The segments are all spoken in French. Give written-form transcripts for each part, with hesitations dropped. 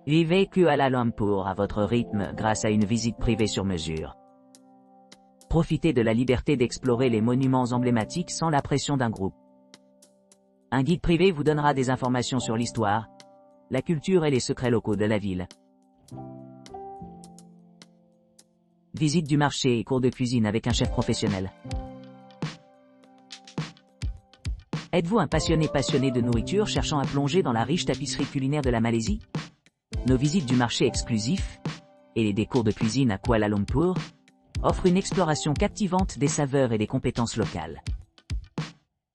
Vivez Kuala Lumpur à votre rythme grâce à une visite privée sur mesure. Profitez de la liberté d'explorer les monuments emblématiques sans la pression d'un groupe. Un guide privé vous donnera des informations sur l'histoire, la culture et les secrets locaux de la ville. Visite du marché et cours de cuisine avec un chef professionnel. Êtes-vous un passionné de nourriture cherchant à plonger dans la riche tapisserie culinaire de la Malaisie? Nos visites du marché exclusif et des cours de cuisine à Kuala Lumpur offrent une exploration captivante des saveurs et des compétences locales.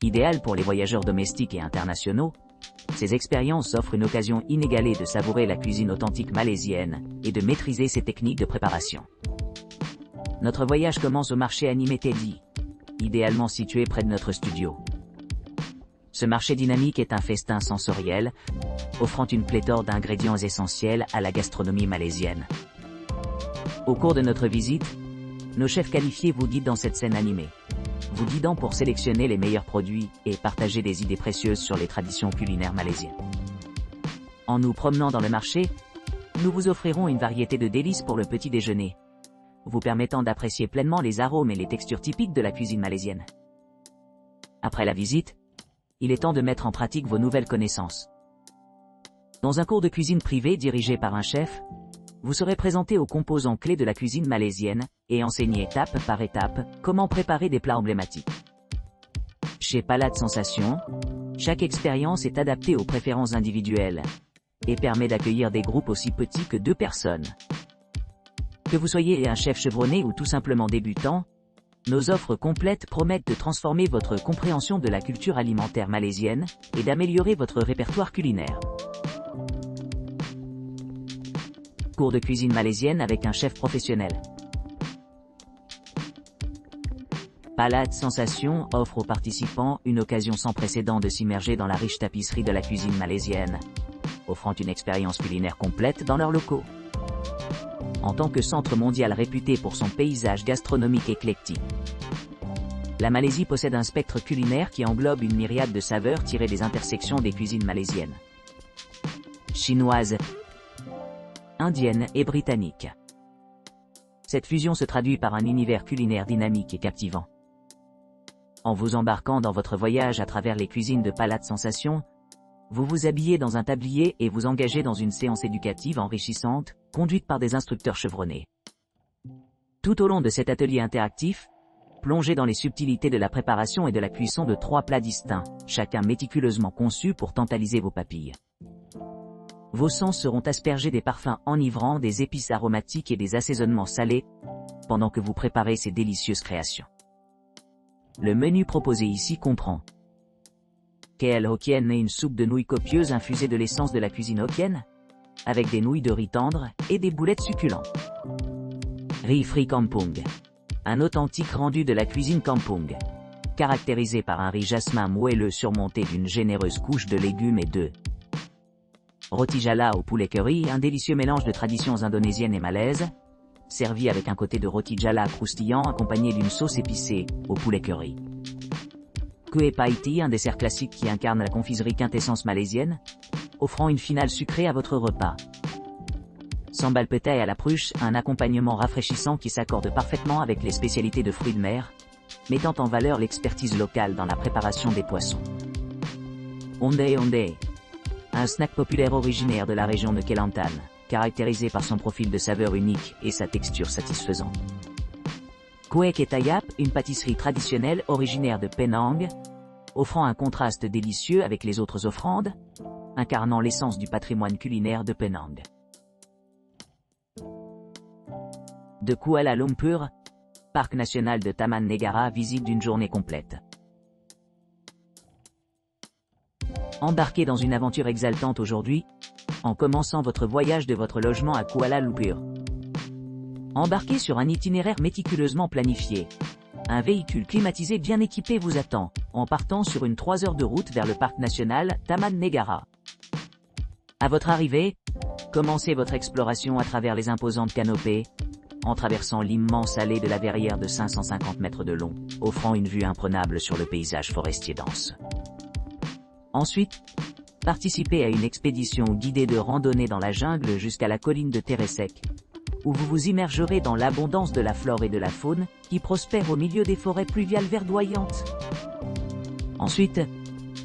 Idéal pour les voyageurs domestiques et internationaux, ces expériences offrent une occasion inégalée de savourer la cuisine authentique malaisienne et de maîtriser ses techniques de préparation. Notre voyage commence au marché animé Teddy, idéalement situé près de notre studio. Ce marché dynamique est un festin sensoriel, offrant une pléthore d'ingrédients essentiels à la gastronomie malaisienne. Au cours de notre visite, nos chefs qualifiés vous guident dans cette scène animée, vous guidant pour sélectionner les meilleurs produits et partager des idées précieuses sur les traditions culinaires malaisiennes. En nous promenant dans le marché, nous vous offrirons une variété de délices pour le petit déjeuner, vous permettant d'apprécier pleinement les arômes et les textures typiques de la cuisine malaisienne. Après la visite, il est temps de mettre en pratique vos nouvelles connaissances. Dans un cours de cuisine privé dirigé par un chef, vous serez présenté aux composants clés de la cuisine malaisienne et enseigné étape par étape comment préparer des plats emblématiques. Chez Palate Sensation, chaque expérience est adaptée aux préférences individuelles et permet d'accueillir des groupes aussi petits que 2 personnes. Que vous soyez un chef chevronné ou tout simplement débutant, nos offres complètes promettent de transformer votre compréhension de la culture alimentaire malaisienne et d'améliorer votre répertoire culinaire. Cours de cuisine malaisienne avec un chef professionnel. Palate Sensation offre aux participants une occasion sans précédent de s'immerger dans la riche tapisserie de la cuisine malaisienne, offrant une expérience culinaire complète dans leurs locaux. En tant que centre mondial réputé pour son paysage gastronomique éclectique, la Malaisie possède un spectre culinaire qui englobe une myriade de saveurs tirées des intersections des cuisines malaisiennes, chinoises, indiennes et britanniques. Cette fusion se traduit par un univers culinaire dynamique et captivant. En vous embarquant dans votre voyage à travers les cuisines de Palate Sensation, vous vous habillez dans un tablier et vous engagez dans une séance éducative enrichissante, conduite par des instructeurs chevronnés. Tout au long de cet atelier interactif, plongez dans les subtilités de la préparation et de la cuisson de 3 plats distincts, chacun méticuleusement conçu pour tantaliser vos papilles. Vos sens seront aspergés des parfums enivrants, des épices aromatiques et des assaisonnements salés, pendant que vous préparez ces délicieuses créations. Le menu proposé ici comprend KL Hokkien et une soupe de nouilles copieuse infusée de l'essence de la cuisine hokkienne, avec des nouilles de riz tendres et des boulettes succulentes. Riz frit kampung, un authentique rendu de la cuisine kampung, caractérisé par un riz jasmin moelleux surmonté d'une généreuse couche de légumes et de roti jala au poulet curry, un délicieux mélange de traditions indonésiennes et malaises, servi avec un côté de roti jala croustillant accompagné d'une sauce épicée au poulet curry. Kueh Paiti, un dessert classique qui incarne la confiserie quintessence malaisienne, offrant une finale sucrée à votre repas. Sambal petai à la pruche, un accompagnement rafraîchissant qui s'accorde parfaitement avec les spécialités de fruits de mer, mettant en valeur l'expertise locale dans la préparation des poissons. Ondeh Ondeh, un snack populaire originaire de la région de Kelantan, caractérisé par son profil de saveur unique et sa texture satisfaisante. Kueh Ketayap, une pâtisserie traditionnelle originaire de Penang, offrant un contraste délicieux avec les autres offrandes, incarnant l'essence du patrimoine culinaire de Penang. De Kuala Lumpur, Parc national de Taman Negara, visite d'une journée complète. Embarquez dans une aventure exaltante aujourd'hui, en commençant votre voyage de votre logement à Kuala Lumpur. Embarquez sur un itinéraire méticuleusement planifié. Un véhicule climatisé bien équipé vous attend, en partant sur une 3 heures de route vers le parc national Taman Negara. À votre arrivée, commencez votre exploration à travers les imposantes canopées, en traversant l'immense allée de la verrière de 550 mètres de long, offrant une vue imprenable sur le paysage forestier dense. Ensuite, Participez à une expédition guidée de randonnée dans la jungle jusqu'à la colline de Teresek, où vous vous immergerez dans l'abondance de la flore et de la faune qui prospèrent au milieu des forêts pluviales verdoyantes. Ensuite,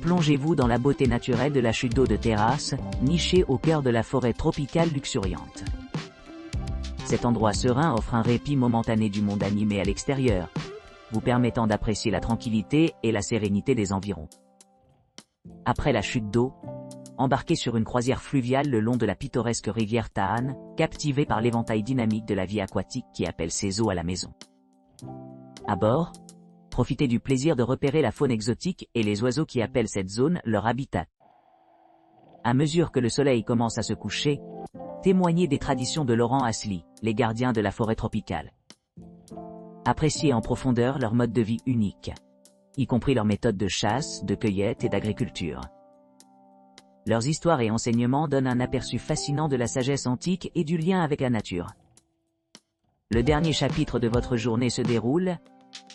plongez-vous dans la beauté naturelle de la chute d'eau de Terrasse, nichée au cœur de la forêt tropicale luxuriante. Cet endroit serein offre un répit momentané du monde animé à l'extérieur, vous permettant d'apprécier la tranquillité et la sérénité des environs. Après la chute d'eau, embarquez sur une croisière fluviale le long de la pittoresque rivière Tahan, captivé par l'éventail dynamique de la vie aquatique qui appelle ses eaux à la maison. À bord, profitez du plaisir de repérer la faune exotique et les oiseaux qui appellent cette zone leur habitat. À mesure que le soleil commence à se coucher, témoignez des traditions de Laurent Asli, les gardiens de la forêt tropicale. Appréciez en profondeur leur mode de vie unique, y compris leurs méthodes de chasse, de cueillette et d'agriculture. Leurs histoires et enseignements donnent un aperçu fascinant de la sagesse antique et du lien avec la nature. Le dernier chapitre de votre journée se déroule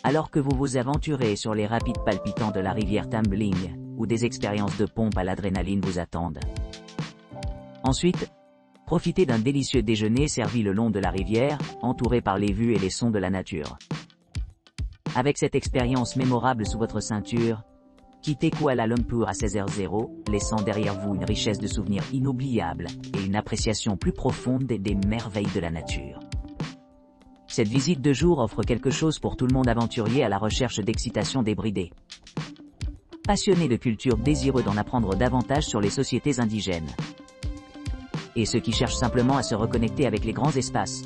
alors que vous vous aventurez sur les rapides palpitants de la rivière Tumbling, où des expériences de pompe à l'adrénaline vous attendent. Ensuite, profitez d'un délicieux déjeuner servi le long de la rivière, entouré par les vues et les sons de la nature. Avec cette expérience mémorable sous votre ceinture, quittez Kuala Lumpur à 16h00, laissant derrière vous une richesse de souvenirs inoubliables et une appréciation plus profonde des merveilles de la nature. Cette visite de jour offre quelque chose pour tout le monde aventurier à la recherche d'excitation débridée. Passionnés de culture désireux d'en apprendre davantage sur les sociétés indigènes. Et ceux qui cherchent simplement à se reconnecter avec les grands espaces.